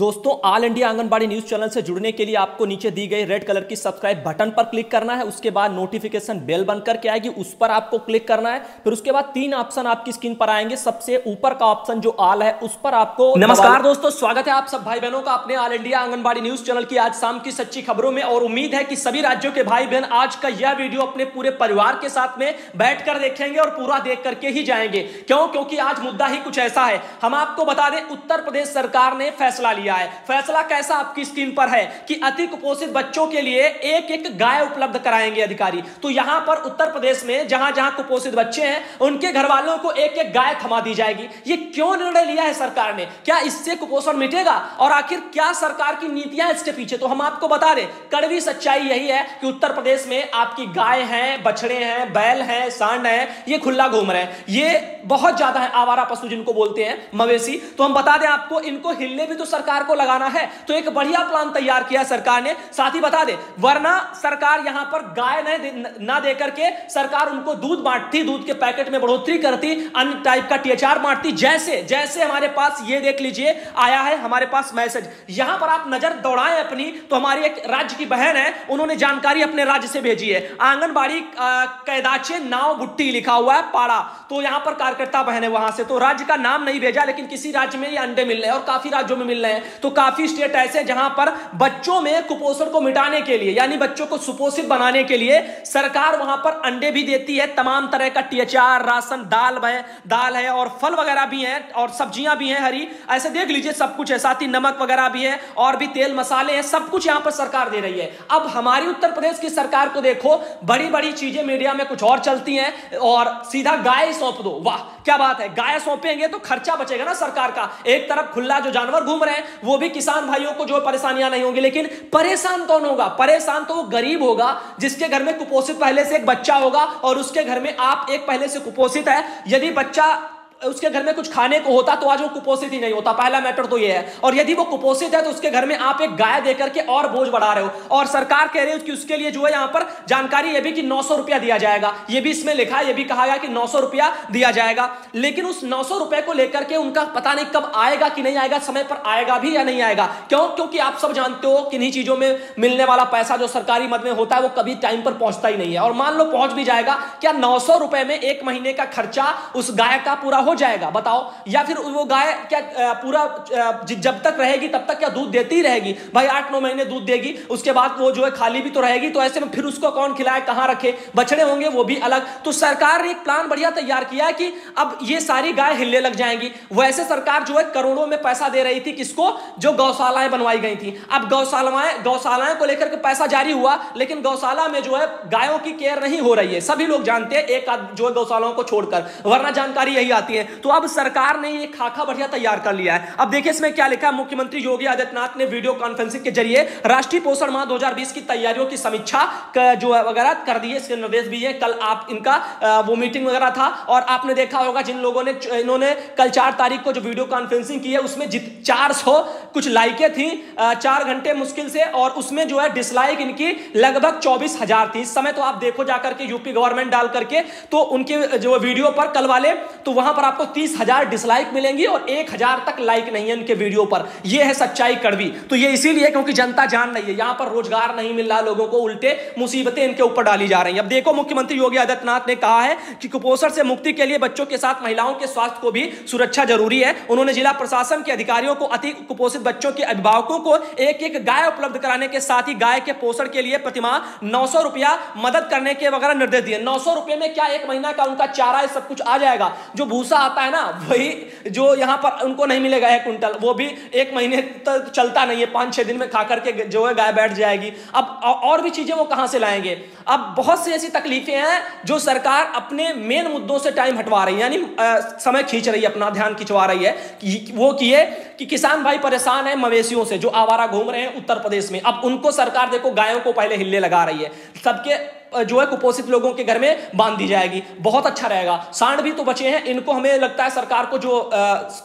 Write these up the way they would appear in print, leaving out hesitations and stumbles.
दोस्तों, all India anganwadi news channel से जुड़ने के लिए आपको नीचे दी गई रेड कलर की सब्सक्राइब बटन पर क्लिक करना है। उसके बाद नोटिफिकेशन बेल बनकर के आएगी, उस पर आपको क्लिक करना है। फिर उसके बाद तीन ऑप्शन आपकी स्क्रीन पर आएंगे। सबसे ऊपर का ऑप्शन जो ऑल है उस पर आपको नमस्कार दोस्तों, स्वागत है आप सब भाई बहनों का अपने all India anganwadi news channel की आज शाम की सच्ची खबरों में। और उम्मीद है कि सभी राज्यों के भाई बहन आज का यह वीडियो अपने पूरे परिवार के साथ में बैठकर देखेंगे और पूरा देख करके ही जाएंगे। क्योंकि आज मुद्दा ही कुछ ऐसा है। हम आपको बता दें, उत्तर प्रदेश सरकार ने फैसला लिया है। फैसला कैसा आपकी स्क्रीन पर है कि अति कुपोषित बच्चों के लिए एक एक गाय उपलब्ध कराएंगे अधिकारी। तो यहां पर उत्तर प्रदेश में जहां जहां कुपोषित बच्चे हैं उनके घर वालों को एक एक गाय थमा दी जाएगी। ये क्यों निर्णय लिया है सरकार ने? क्या इससे कुपोषण मिटेगा? और आखिर क्या सरकार की नीतियां इसके पीछे? तो हम आपको बता दें, कड़वी सच्चाई यही है कि उत्तर प्रदेश में आपकी गाय हैं, बछड़े हैं, बैल हैं, सांड हैं, ये खुला घूम रहे हैं। ये बहुत ज्यादा है, आवारा पशु जिनको बोलते हैं, मवेशी। तो हम बता दें आपको, इनको हिलने भी तो सरकार को लगाना है। तो एक बढ़िया प्लान तैयार किया सरकार ने। साथ ही बता दे, वरना सरकार यहां पर गाय ना दे करके सरकार उनको दूध बांटती, दूध के पैकेट में बढ़ोतरी करती, अन्य टाइप का टीएचआर बांटती। जैसे जैसे हमारे पास ये देख लीजिए आया है हमारे पास मैसेज, यहां पर आप नजर दौड़ाएं अपनी, तो हमारी एक राज्य की बहन है, उन्होंने जानकारी अपने राज्य से भेजी है। आंगनबाड़ी कैदाचे नाव बुट्टी लिखा हुआ है पाड़ा, तो यहां पर कार्यकर्ता बहन है वहां से। तो राज्य का नाम नहीं भेजा, लेकिन किसी राज्य में ये अंडे मिल रहे हैं और काफी राज्यों में मिल रहे हैं। तो काफी स्टेट ऐसे जहां पर बच्चों में कुपोषण को मिटाने के लिए, यानी बच्चों को सुपोषित बनाने के लिए सरकार वहां पर अंडे भी देती है, तमाम तरह का टीएचआर, राशन, दाल है और फल वगैरह भी हैं और सब्जियां भी हैं हरी। ऐसे देख लीजिए सब कुछ है, साथ ही नमक वगैरह भी है और भी तेल मसाले हैं, सब कुछ यहां पर सरकार दे रही है। अब हमारी उत्तर प्रदेश की सरकार को देखो, बड़ी बड़ी चीजें मीडिया में कुछ और चलती हैं और सीधा गाय सौंप दो। वाह क्या बात है, गाय सौंपेंगे तो खर्चा बचेगा ना सरकार का। एक तरफ खुला जो जानवर घूम रहे हैं वो भी किसान भाइयों को जो परेशानियां नहीं होंगी, लेकिन परेशान कौन होगा? परेशान तो वो गरीब होगा जिसके घर में कुपोषित पहले से एक बच्चा होगा और उसके घर में आप एक पहले से कुपोषित है। यदि बच्चा उसके घर में कुछ खाने को होता तो आज वो कुपोषित ही नहीं होता, पहला मैटर तो ये है। और यदि वो कुपोषित है तो उसके घर में आप एक गाय देकर के और बोझ बढ़ा रहे हो। और सरकार कह रही है कि उसके लिए जो है यहाँ पर जानकारी ये भी कि 900 रुपया दिया जाएगा, ये भी इसमें लिखा है, ये भी कहा गया कि 900 रुपया दिया जाएगा। लेकिन उस 900 रुपए को लेकर के उनका पता नहीं कब आएगा कि नहीं आएगा, समय पर आएगा भी या नहीं आएगा। क्यों? क्योंकि आप सब जानते हो कि इन्हीं चीजों में मिलने वाला पैसा जो सरकारी मद में होता है वो कभी टाइम पर पहुंचता ही नहीं है। और मान लो पहुंच भी जाएगा, क्या 900 रुपए में एक महीने का खर्चा उस गाय का पूरा हो जाएगा? बताओ। या फिर वो गाय क्या पूरा जब तक रहेगी तब तक क्या दूध देती ही रहेगी? भाई 8-9 महीने दूध देगी, उसके बाद वो जो है खाली भी तो रहेगी। तो ऐसे में फिर उसको कौन खिलाए, कहां रखे? बछड़े होंगे वो भी अलग। तो सरकार ने एक प्लान बढ़िया तैयार किया है कि अब ये सारी गाय हिलने लग जाएंगी। वैसे सरकार जो है करोड़ों में पैसा दे रही थी, किसको? जो गौशालाएं बनवाई गई थी। अब गौशालाएं को लेकर के पैसा जारी हुआ, लेकिन गौशाला में जो है गायों की केयर नहीं हो रही है। सभी लोग जानते हैं, एक जो है गौशालाओं को छोड़कर, वरना जानकारी यही आती है। तो अब सरकार ने ये खाका बढ़िया तैयार कर लिया है। अब देखिए इसमें क्या लिखा है। मुख्यमंत्री योगी आदित्यनाथ ने वीडियो कॉन्फ्रेंसिंग के जरिए राष्ट्रीय पोषण माह 2020 की तैयारियों की समीक्षा जो है वगैरह कर दी है। इसके निर्देश भी है। कल आप इनका वो मीटिंग वगैरह था और आपने देखा होगा जिन लोगों ने इन्होंने कल 4 तारीख को जो वीडियो कॉन्फ्रेंसिंग की है उसमें 400 कुछ लाइकें थी 4 घंटे मुश्किल से, और उसमें जो है डिसलाइक इनकी लगभग 24,000 थी। इस समय तो आप देखो जाकर के यूपी गवर्नमेंट डाल करके तो उनके जो वीडियो पर कल वाले, तो वहां पर आपको 30,000 डिसलाइक मिलेंगी और 1,000 तक लाइक नहीं है उनके वीडियो पर। यह है सच्चाई कड़वी। तो ये इसीलिए क्योंकि जनता जान रही है, यहां पर रोजगार नहीं मिल रहा लोगों को, उल्टे मुसीबतें इनके ऊपर डाली जा रही हैं। अब देखो, मुख्यमंत्री योगी आदित्यनाथ ने कहा है कि कुपोषण से मुक्ति के लिए बच्चों के साथ महिलाओं के स्वास्थ्य को भी सुरक्षा जरूरी है। उन्होंने जिला प्रशासन के अधिकारियों को अति कुपोषित बच्चों के अभिभावकों को एक एक गाय उपलब्ध कराने के साथ ही गाय के पोषण के लिए प्रतिमाह 900 रुपया मदद करने के वगैरह निर्देश दिए। 900 रुपए में क्या एक महीना का उनका चारा सब कुछ आ जाएगा? जो भूसा आता है ना, वही जो यहां पर उनको नहीं मिलेगा 1 कुंटल, वो भी 1 महीने तक चलता नहीं है, 5-6 दिन में खा करके जो है गाय बैठ जाएगी। अब और भी चीजें वो कहां से लाएंगे? अब बहुत सी ऐसी तकलीफें हैं जो सरकार अपने मेन मुद्दों से टाइम हटवा रही है, यानी समय खींच रही है, अपना ध्यान खिंचवा रही है। वो किए कि किसान भाई परेशान है मवेशियों से जो आवारा घूम रहे हैं उत्तर प्रदेश में। अब उनको सरकार देखो गायों को पहले हिलने लगा रही है, सबके जो है कुपोषित लोगों के घर में बांध दी जाएगी। बहुत अच्छा रहेगा। सांड भी तो बचे हैं, इनको हमें लगता है सरकार को जो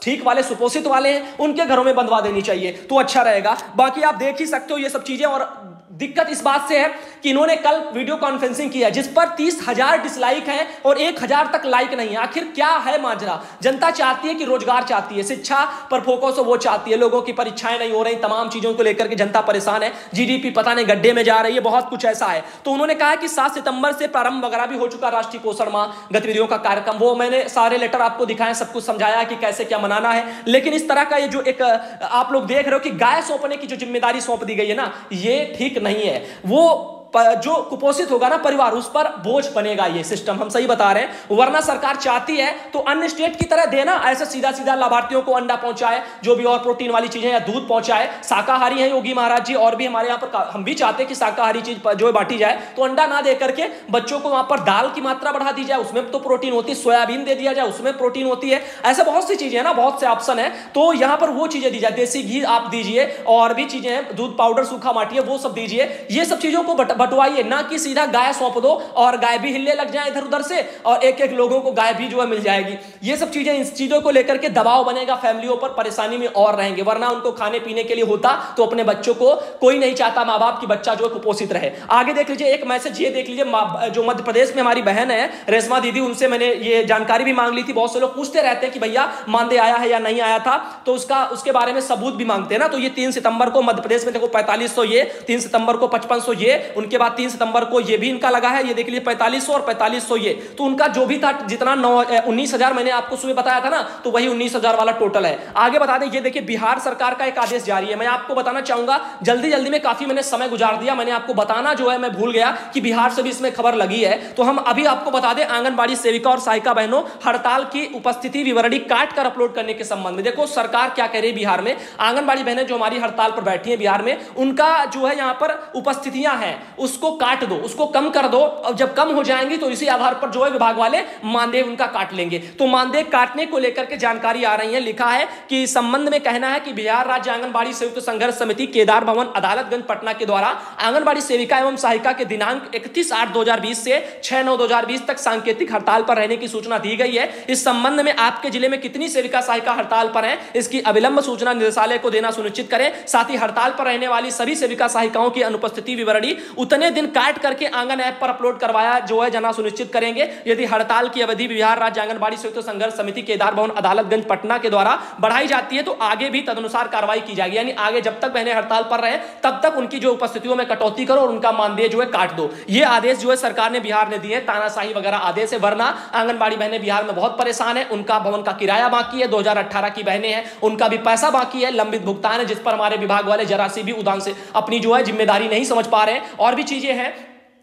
ठीक वाले सुपोषित वाले हैं उनके घरों में बंधवा देनी चाहिए, तो अच्छा रहेगा। बाकी आप देख ही सकते हो ये सब चीजें। और दिक्कत इस बात से है कि इन्होंने कल वीडियो कॉन्फ्रेंसिंग किया जिस पर 30,000 डिसलाइक हैं और 1,000 तक लाइक नहीं है। आखिर क्या है माजरा? जनता चाहती है कि रोजगार चाहती है, शिक्षा पर फोकस वो चाहती है, लोगों की परीक्षाएं नहीं हो रही, तमाम चीजों को लेकर के जनता परेशान है, जीडीपी पता नहीं गड्ढे में जा रही है, बहुत कुछ ऐसा है। तो उन्होंने कहा कि 7 सितंबर से प्रारंभ वगैरह भी हो चुका राष्ट्रीय पोषण माह गतिविधियों का कार्यक्रम, वो मैंने सारे लेटर आपको दिखाए, सब कुछ समझाया कि कैसे क्या मनाना है। लेकिन इस तरह का ये जो एक आप लोग देख रहे हो कि गाय सौंपने की जो जिम्मेदारी सौंप दी गई है ना, ये ठीक नहीं है। वो जो कुपोषित होगा ना परिवार, उस पर बोझ बनेगा ये सिस्टम, हम सही बता रहे हैं। वरना सरकार चाहती है तो अन्य स्टेट की तरह देना, ऐसे सीधा सीधा लाभार्थियों को अंडा पहुंचाए, जो भी और प्रोटीन वाली चीजें या दूध पहुंचाए। शाकाहारी हैं योगी महाराज जी, और भी हमारे यहाँ पर हम भी चाहते हैं कि शाकाहारी चीज जो बांटी जाए, तो अंडा ना दे करके बच्चों को वहां पर दाल की मात्रा बढ़ा दी जाए, उसमें तो प्रोटीन होती है, सोयाबीन दे दिया जाए, उसमें प्रोटीन होती है। ऐसे बहुत सी चीजें हैं ना, बहुत से ऑप्शन है, तो यहां पर वो चीजें दी जाए, देसी घी आप दीजिए, और भी चीजें हैं, दूध पाउडर सूखा माटी है वो सब दीजिए। ये सब चीजों को बंटवाइए, ना कि सीधा गाय सौंप दो और गाय भी हिलने लग जाए इधर उधर से, और एक एक लोगों को गाय भी जो है मिल जाएगी। ये सब चीजें, इस चीजों को लेकर के दबाव बनेगा, फैमिलियों पर परेशानी में और रहेंगे। वरना उनको खाने पीने के लिए होता तो अपने बच्चों को, कोई नहीं चाहता मां बाप की बच्चा जो है कुपोषित रहे। आगे देख लीजिए एक मैसेज, ये देख लीजिए, जो मध्य प्रदेश में हमारी बहन है रेशमा दीदी, उनसे मैंने ये जानकारी भी मांग ली थी। बहुत से लोग पूछते रहते हैं कि भैया मानदेय आया है या नहीं आया था, तो उसके बारे में सबूत भी मांगते हैं ना। तो ये 3 सितंबर को मध्य प्रदेश में देखो 4500, ये 3 सितंबर को 5500, ये उनके बाद 3 सितंबर को ये भी इनका लगा है, ये देख लीजिए 4500 और 4500 ये। तो उनका जो भी था, जितना 19,000 मैंने आपको सुबह बताया था ना, तो वही 19,000 वाला टोटल है। आगे बता दें, ये देखिए बिहार सरकार का एक आदेश जारी है। मैं आपको बताना चाहूंगा, जल्दी जल्दी में काफी मैंने समय गुजार दिया, मैंने आपको बताना जो है मैं भूल गया कि बिहार से भी इसमें खबर लगी है। तो हम अभी आपको बता दें, आंगनबाड़ी सेविका और सहायिका बहनों हड़ताल की उपस्थिति विवरणी काट कर अपलोड करने के संबंध में देखो सरकार क्या कह रही है। बिहार में आंगनबाड़ी बहनें जो हमारी हड़ताल पर बैठी है बिहार में, उनका जो है यहां पर उपस्थितियां हैं, उसको काट दो, उसको कम कर दो, और जब कम हो जाएंगी तो इसी आधार पर जो है विभाग वाले मानदेय उनका काट लेंगे। तो मानदेय काटने को लेकर के जानकारी आ रही है, लिखा है कि इस संबंध में कहना है कि बिहार राज्य आंगनबाड़ी संयुक्त संघर्ष समिति केदार भवन अदालतगंज पटना के द्वारा आंगनबाड़ी सेविका एवं सहायिका के दिनांक 31/8/2020 से 6/9/2020 तक सांकेतिक हड़ताल पर रहने की सूचना दी गई है। इस संबंध में आपके जिले में कितनी सेविका सहायिका हड़ताल पर हैं, इसकी अविलंब सूचना निदेशालय को देना सुनिश्चित करें। साथ ही हड़ताल पर रहने वाली सभी सेविका सहायिकाओं की अनुपस्थिति विवरणी उतने दिन काट करके आंगन ऐप पर अपलोड करवाया जो है जाना सुनिश्चित करेंगे। यदि हड़ताल की अवधि बिहार राज्य आंगनबाड़ी संयुक्त संघर्ष समिति केदार भवन अदालतगंज पटना के द्वारा बढ़ाई जाती है तो आगे भी तदनुसार कार्रवाई की जाएगी। यानी आगे जब तक बहनें हड़ताल पर रहे तब तक उनकी जो उपस्थितियों में कटौती करो और उनका मानदेय जो है काट दो। ये आदेश जो है सरकार ने बिहार ने दिए, तानाशाही वगैरह आदेश है। वरना आंगनबाड़ी बहनें बिहार में बहुत परेशान है, उनका भवन का किराया बाकी है, 2018 की बहनें हैं, उनका भी पैसा बाकी है, लंबित भुगतान है, जिस पर हमारे विभाग वाले जरा सी भी उदान से अपनी जो है जिम्मेदारी नहीं समझ पा रहे हैं। और भी चीजें हैं,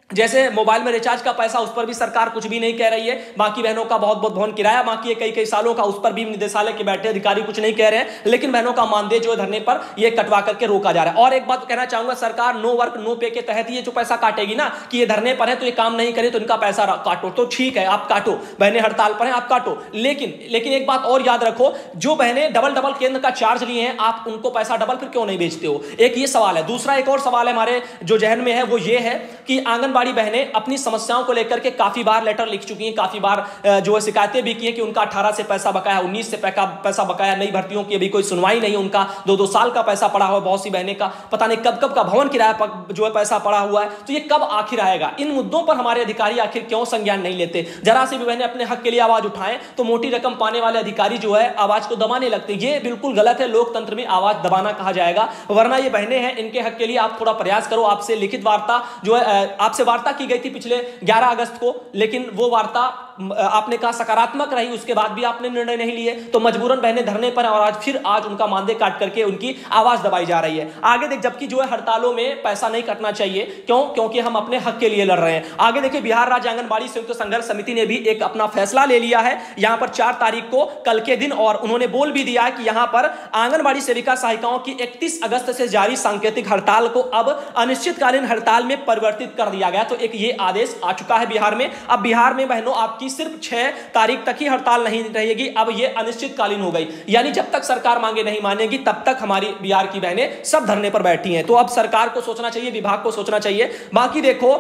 जैसे मोबाइल में रिचार्ज का पैसा, उस पर भी सरकार कुछ भी नहीं कह रही है। बाकी बहनों का बहुत बहुत भवन किराया बाकी है, कई कई सालों का, उस पर भी निदेशालय के बैठे अधिकारी कुछ नहीं कह रहे हैं। लेकिन बहनों का मानदेय जो है धरने पर ये कटवा करके रोका जा रहा है। और एक बात कहना चाहूंगा, सरकार नो वर्क नो पे के तहत ये जो पैसा काटेगी ना, कि ये धरने पर है तो ये काम नहीं करे तो इनका पैसा काटो, तो ठीक है आप काटो, बहनें हड़ताल पर हैं आप काटो। लेकिन एक बात और याद रखो, जो बहनें डबल केंद्र का चार्ज लिए हैं, आप उनको पैसा डबल फिर क्यों नहीं बेचते हो, एक ये सवाल है। दूसरा एक और सवाल है हमारे जो जहन में है, वो ये है कि आंगनबाड़ी बहनें अपनी समस्याओं को लेकर के काफी बार लेटर लिख चुकी हैं, काफी बार जो है शिकायतें भी की हैं कि उनका 18 से पैसा बकाया, 19 से पैसा बकाया, नई भर्तियों की अभी कोई सुनवाई नहीं, उनका 2-2 साल का पैसा पड़ा हुआ है, बहुत सी बहनें का पता नहीं कब कब का भवन किराया जो है पैसा पड़ा हुआ है। तो ये कब आखिर आएगा? इन मुद्दों पर हमारे अधिकारी आखिर क्यों संज्ञान नहीं लेते? जरा सी भी बहनें अपने हक के लिए आवाज उठाएं तो मोटी रकम पाने वाले अधिकारी जो है आवाज को दबाने लगते। ये बिल्कुल गलत है, लोकतंत्र में आवाज दबाना कहा जाएगा। वरना ये बहनें हैं, इनके हक के लिए आप थोड़ा प्रयास करो। आपसे लिखित वार्ता जो है, आपसे वार्ता की गई थी पिछले 11 अगस्त को, लेकिन वो वार्ता आपने कहा सकारात्मक रही, उसके बाद भी आपने निर्णय नहीं लिए, तो मजबूरन बहनें धरने पर, और आज उनका मानदेय काट करके उनकी आवाज दबाई जा रही है। आगे देख, जबकि जो है हड़तालों में पैसा नहीं कटना चाहिए, क्योंकि हम अपने हक के लिए लड़ रहे हैं। आगे देखिए, बिहार राज्य आंगनबाड़ी संयुक्त संघर्ष समिति ने भी एक अपना फैसला ले लिया है यहां पर 4 तारीख को, कल के दिन, और उन्होंने बोल भी दिया है कि यहां पर आंगनबाड़ी सेविका सहायिकाओं की 31 अगस्त से जारी सांकेतिक हड़ताल को अब अनिश्चितकालीन हड़ताल में परिवर्तित कर दिया गया। तो एक ये आदेश आ चुका है बिहार में। अब बिहार में बहनों आपकी कि सिर्फ 6 तारीख तक ही हड़ताल नहीं रहेगी, अब यह अनिश्चितकालीन हो गई। यानी जब तक सरकार मांगे नहीं मानेगी तब तक हमारी बिहार की बहनें सब धरने पर बैठी हैं। तो अब सरकार को सोचना चाहिए, विभाग को सोचना चाहिए। बाकी देखो,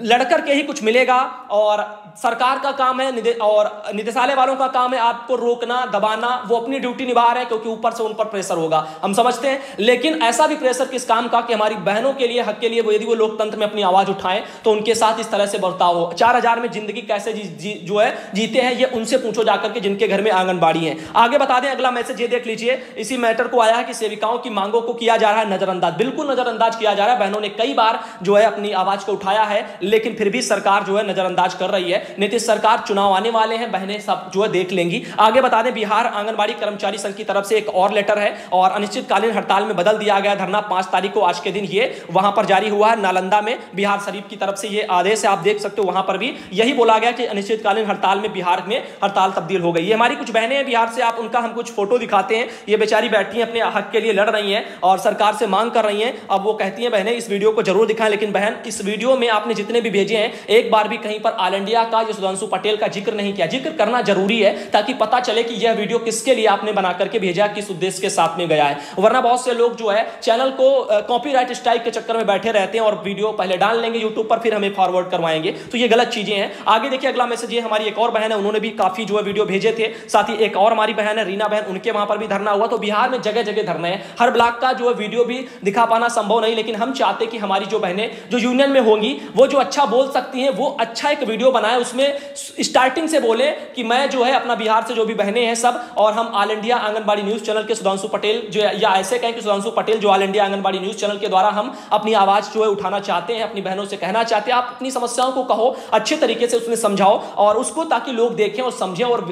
लड़कर के ही कुछ मिलेगा और सरकार का काम है और निदेशालय वालों का काम है आपको रोकना, दबाना। वो अपनी ड्यूटी निभा रहे हैं क्योंकि ऊपर से उन पर प्रेशर होगा, हम समझते हैं। लेकिन ऐसा भी प्रेशर किस काम का कि हमारी बहनों के लिए, हक के लिए, यदि वो लोकतंत्र में अपनी आवाज उठाएं तो उनके साथ इस तरह से बर्ताव हो। 4000 में जिंदगी कैसे जीते हैं ये उनसे पूछो जाकर के जिनके घर में आंगनबाड़ी है। आगे बता दें, अगला मैसेज ये देख लीजिए। इसी मैटर को आया है कि सेविकाओं की मांगों को किया जा रहा है नजरअंदाज। बिल्कुल नजरअंदाज किया जा रहा है। बहनों ने कई बार अपनी आवाज को उठाया है, लेकिन फिर भी सरकार नजरअंदाज कर रही है। नीतीश सरकार, चुनाव आने वाले हैं, बहनें सब देख लेंगी। आगे बता दें, बिहार आंगनबाड़ी कर्मचारी संघ की तरफ से एक और लेटर है और अनिश्चितकालीन हड़ताल में बदल दिया गया धरना। 5 तारीख को आज के दिन ये वहां पर जारी हुआ है। नालंदा में बिहार शरीफ की तरफ से ये आदेश है, आप देख सकते हो। वहां पर भी यही बोला गया कि अनिश्चितकालीन हड़ताल में बिहार में हड़ताल तब्दील हो गई। ये हमारी कुछ बहनें हैं बिहार से, आप उनका हम कुछ फोटो दिखाते हैं। ये बेचारी बैठी हैं, अपने हक के लिए लड़ रही हैं और सरकार से मांग कर रही हैं। अब वो कहती हैं, बहनें इस वीडियो को जरूर दिखाएं, लेकिन बहन इस वीडियो में आपने जितने भी भेजे हैं एक बार भी कहीं पर ऑल इंडिया का या सुधांशु पटेल का जिक्र नहीं किया। जिक्र करना जरूरी है ताकि पता चले कि यह वीडियो किसके लिए आपने बना करके भेजा, किस उद्देश्य के साथ में गया है। वरना बहुत से लोग चैनल को कॉपीराइट स्ट्राइक के चक्कर में बैठे रहते हैं और वीडियो पहले डाल लेंगे यूट्यूब पर, फिर हमें फॉरवर्ड करवाएंगे। तो ये गलत चीजें हैं। आगे देखिए, अगला मैसेज, ये हमारी एक और बहन है, उन्होंने भी काफी वीडियो भेजे थे। साथ ही एक और हमारी बहन है रीना बहन, उनके वहां पर भी धरना हुआ। तो बिहार में जगह जगह धरना है। हर ब्लॉक का वीडियो भी दिखा पाना संभव नहीं, लेकिन हम चाहते कि हमारी बहनें जो यूनियन में होंगी वो अच्छा बोल सकती हैं, वो अच्छा एक वीडियो बनाए, उसमें स्टार्टिंग से बोले कि मैं अपना बिहार से जो भी बहनें हैं सब, और हम all India anganwadi news channel के सुधांशु पटेल या ऐसे कहें कि सुधांशु पटेल जो all India anganwadi news channel के द्वारा हम अपनी आवाज उठाना चाहते हैं, अपनी बहनों से कहना चाहते हैं। आप अपनी समस्याओं को कहो, अच्छे तरीके से उसमें समझाओ और उसको, ताकि लोग देखें और समझें और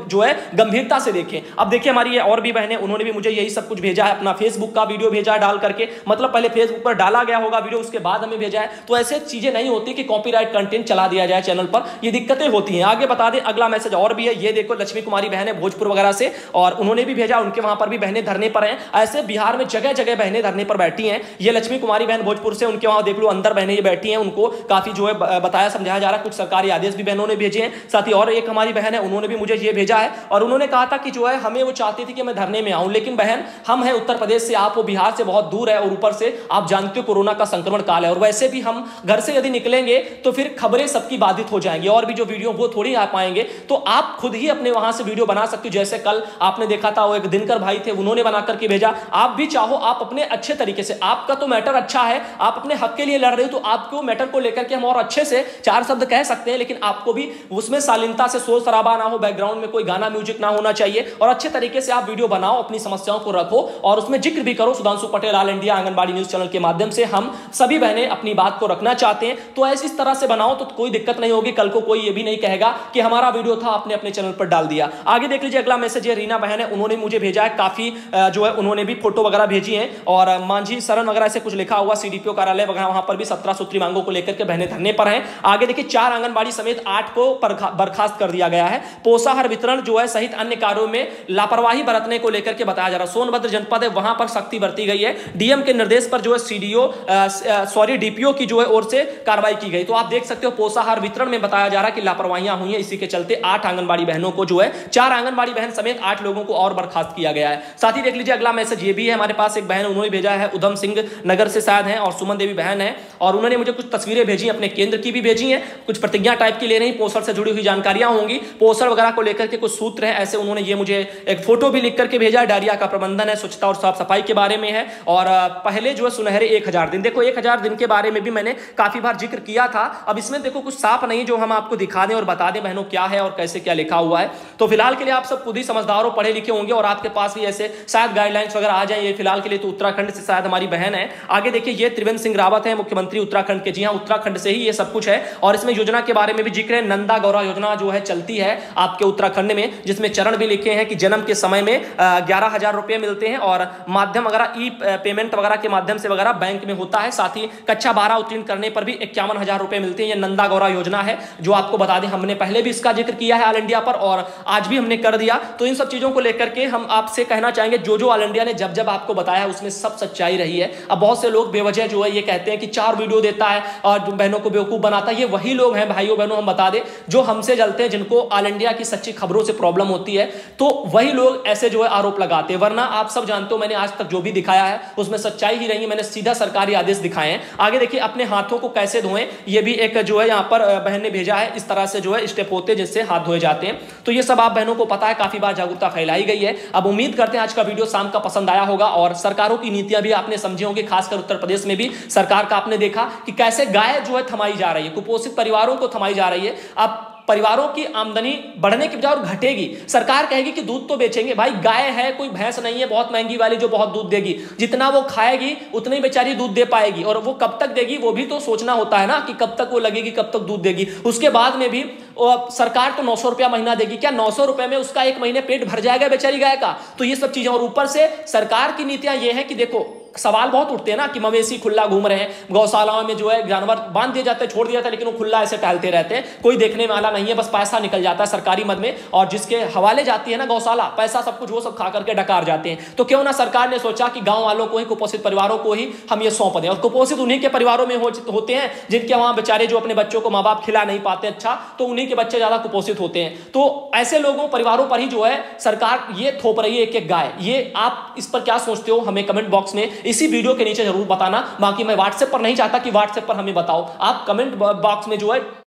गंभीरता से देखें। अब देखिए, हमारी ये और भी बहनें, उन्होंने भी मुझे यही सब कुछ भेजा है। अपना फेसबुक का वीडियो भेजा है डाल करके, मतलब पहले फेसबुक पर डाला गया होगा वीडियो, उसके बाद हमें भेजा है। तो ऐसे चीजें नहीं होती कि कॉपीराइट कंटेंट चला दिया जाए चैनल पर, ये दिक्कतें होती हैं। आगे बता दें, अगला मैसेज और भी है। ये देखो, लक्ष्मी कुमारी बहन है भोजपुर वगैरह से, और उन्होंने भी भेजा, उनके वहां पर भी बहनें धरने पर हैं। ऐसे बिहार में जगह जगह बहनें धरने पर बैठी हैं। ये लक्ष्मी कुमारी बहन भोजपुर से, उनके वहां देख लो अंदर बहनें ये बैठी हैं, उनको काफी बताया समझाया जा रहा है। कुछ सरकारी आदेश भी बहनों ने भेजे हैं। साथ ही और एक हमारी बहन है, उन्होंने भी मुझे ये भेजा है और उन्होंने कहा था कि हमें वो चाहती थी कि मैं धरने में आऊं, लेकिन बहन हम हैं उत्तर प्रदेश से, आप वो बिहार से बहुत दूर है और ऊपर से आप जानते हो कोरोना का संक्रमण काल है, और वैसे भी हम घर से यदि निकलेंगे तो फिर खबरें सबकी बाधित हो जाएंगी और भी जो वीडियो वो थोड़ी आ पाएंगे। तो आप खुद ही अपने वहां से वीडियो बना सकते हो। जैसे कल आपने देखा था, वो एक दिनकर भाई थे, उन्होंने बना करके भेजा। आप भी चाहो, आप अपने अच्छे तरीके से, आपका तो मैटर अच्छा है, आप अपने हक के लिए लड़ रहे हो, तो आपको मैटर को लेकर के हम और अच्छे से 4 शब्द कह सकते हैं, लेकिन आपको भी उसमें शालीनता से शोर शराबा ना हो, बैकग्राउंड में कोई गाना म्यूजिक ना होना चाहिए, और अच्छे तरीके से आप वीडियो बनाओ, अपनी समस्याओं को रखो और उसमें जिक्र भी करो। Sudhanshu Patel all India anganwadi news channel के माध्यम से हम सभी बहनें अपनी बात को रखना चाहते हैं, तो ऐसी इस तरह से बनाओ तो कोई दिक्कत नहीं होगी। कल को कोई ये भी नहीं कहेगा कि हमारा वीडियो था, आपने अपने चैनल पर डाल दिया। आगे देख लीजिए, अगला मैसेज है, रीना बहन है, उन्होंने मुझे भेजा है। काफी उन्होंने भी फोटो वगैरह भेजी है और मांझी शरण वगैरह से कुछ लिखा हुआ, सीडीपीओ कार्यालय वगैरह, वहां पर भी 17 सूत्री मांगों को लेकर के बहनें धरने पर हैं। आगे देखिए, 4 आंगनबाड़ी समेत 8 को बर्खास्त कर दिया गया है। पोषाहार वितरण सहित अन्य कार्यों में लापरवाही बरतने को लेकर के बताया जा रहा है। सोनभद्र जनपद है, वहां पर सख्ती बरती गई है। डीएम के निर्देश पर डीपीओ की ओर से कार्रवाई की गई। तो आप देख सकते हो, पोषाहार वितरण में बताया जा रहा है कि लापरवाहियां हुई हैं, इसी के चलते 8 आंगनबाड़ी बहनों को 4 आंगनबाड़ी बहन समेत 8 लोगों को और बर्खास्त किया गया है। साथ ही देख लीजिए, अगला मैसेज ये भी है हमारे पास, एक बहन उन्होंने भेजा है, उधम सिंह नगर से शायद है, और सुमन देवी बहन है, और उन्होंने मुझे कुछ तस्वीरें भेजी, अपने केंद्र की भी भेजी हैं, कुछ प्रतिज्ञा टाइप की ले रही, पोषण से जुड़ी हुई जानकारियां होंगी, पोषण वगैरह को लेकर के कुछ सूत्र है ऐसे। उन्होंने ये मुझे एक फोटो भी लिख करके भेजा, डायरिया का प्रबंधन है, स्वच्छता और साफ सफाई के बारे में है, और पहले सुनहरे 1000 दिन। देखो, 1000 दिन के बारे में भी मैंने काफी बार जिक्र किया था। अब इसमें देखो कुछ साफ नहीं जो हम आपको दिखा दें और बता दें बहनों क्या है और कैसे क्या लिखा हुआ है। तो फिलहाल के लिए आप सब खुद ही समझदार हो, पढ़े लिखे होंगे और आपके पास भी ऐसे शायद गाइडलाइंस वगैरह आ जाए। ये फिलहाल के लिए तो उत्तराखंड से शायद हमारी बहन है। आगे देखिए, ये त्रिवेंद्र सिंह रावत है, मुख्यमंत्री उत्तराखंड के। जी हाँ, उत्तराखंड से ही ये सब कुछ है, और इसमें योजना के बारे में भी जिक्र है। नंदा गौरा योजना चलती है आपके उत्तराखंड में, जिसमें चरण भी लिखे हैं कि जन्म के समय में 11,000 रुपए मिलते हैं, और माध्यम वगैरह ई पेमेंट वगैरह के माध्यम से वगैरह बैंक में होता है। साथ ही कक्षा 12 उत्तीर्ण करने पर भी 51,000 रुपए मिलते हैं। ये नंदा गौरा योजना है, जो आपको बता दें हमने पहले भी इसका जिक्र किया है ऑल इंडिया पर, और आज भी हमने कर दिया। तो इन सब चीजों को लेकर के हम आपसे कहना चाहेंगे, जो ऑल इंडिया ने जब आपको बताया उसमें सब सच्चाई रही है। अब बहुत से लोग बेवजह ये कहते हैं कि 4 वीडियो देता है और बहनों को बेवकूफ बनाता है। ये वही लोग हैं भाइयों बहनों, हम बता दें, जो हमसे जलते हैं जिनको ऑल इंडिया की सच्ची खबरों से प्रॉब्लम होती है, तो वही लोग ऐसे जो है आरोप लगाते हैं। वरना आप सब जानते हो मैंने आज तक जो भी दिखाया है उसमें सच्चाई ही रही है। मैंने सीधा सरकारी आदेश दिखाए हैं। आगे देखिए, अपने हाथों को कैसे धोएं, ये भी एक जो है यहाँ पर बहन ने भेजा है। इस तरह से जो है स्टेप होते हैं जिससे हाथ धोए जाते हैं। तो ये सब आप बहनों को पता है, काफी बार जागरूकता फैलाई गई है। अब उम्मीद करते हैं आज का वीडियो शाम का पसंद आया होगा और सरकारों की नीतियां भी आपने समझी होंगी। खासकर उत्तर प्रदेश में भी सरकार का आपने देखा कि कैसे गाय जो है थमाई जा रही है, कुपोषित परिवारों को थमाई जा रही है। अब परिवारों की आमदनी बढ़ने की बजाय और घटेगी। सरकार कहेगी कि दूध तो बेचेंगे, भाई गाय है, कोई भैंस नहीं है बहुत महंगी वाली जो बहुत दूध देगी। जितना वो खाएगी उतनी ही बेचारी दूध दे पाएगी, और वो कब तक देगी वो भी तो सोचना होता है ना, कि कब तक वो लगेगी, कब तक दूध देगी। उसके बाद में भी सरकार तो 900 रुपया महीना देगी। क्या 900 रुपए में उसका एक महीने पेट भर जाएगा बेचारी गाय का? तो ये सब चीजें, और ऊपर से सरकार की नीतियां ये है कि देखो, सवाल बहुत उठते हैं ना कि मवेशी खुला घूम रहे हैं, गौशालाओं में जो है जानवर बांध दिए जाते हैं, छोड़ दिया जाता है, लेकिन वो खुला ऐसे टहलते रहते हैं, कोई देखने वाला नहीं है, बस पैसा निकल जाता है सरकारी मद में, और जिसके हवाले जाती है ना गौशाला, पैसा सब कुछ वो सब खा करके डकार जाते हैं। तो क्यों ना सरकार ने सोचा कि गांव वालों को ही, कुपोषित परिवारों को ही हम ये सौंप दें। और कुपोषित उन्हीं के परिवारों में होते हैं जिनके वहां बेचारे जो अपने बच्चों को माँ बाप खिला नहीं पाते अच्छा, तो उन्हीं के बच्चे ज्यादा कुपोषित होते हैं। तो ऐसे लोगों, परिवारों पर ही जो है सरकार ये थोप रही है एक एक गाय। ये आप इस पर क्या सोचते हो हमें कमेंट बॉक्स में इसी वीडियो के नीचे जरूर बताना। बाकी मैं व्हाट्सएप पर नहीं चाहता कि व्हाट्सएप पर हमें बताओ, आप कमेंट बॉक्स में जो है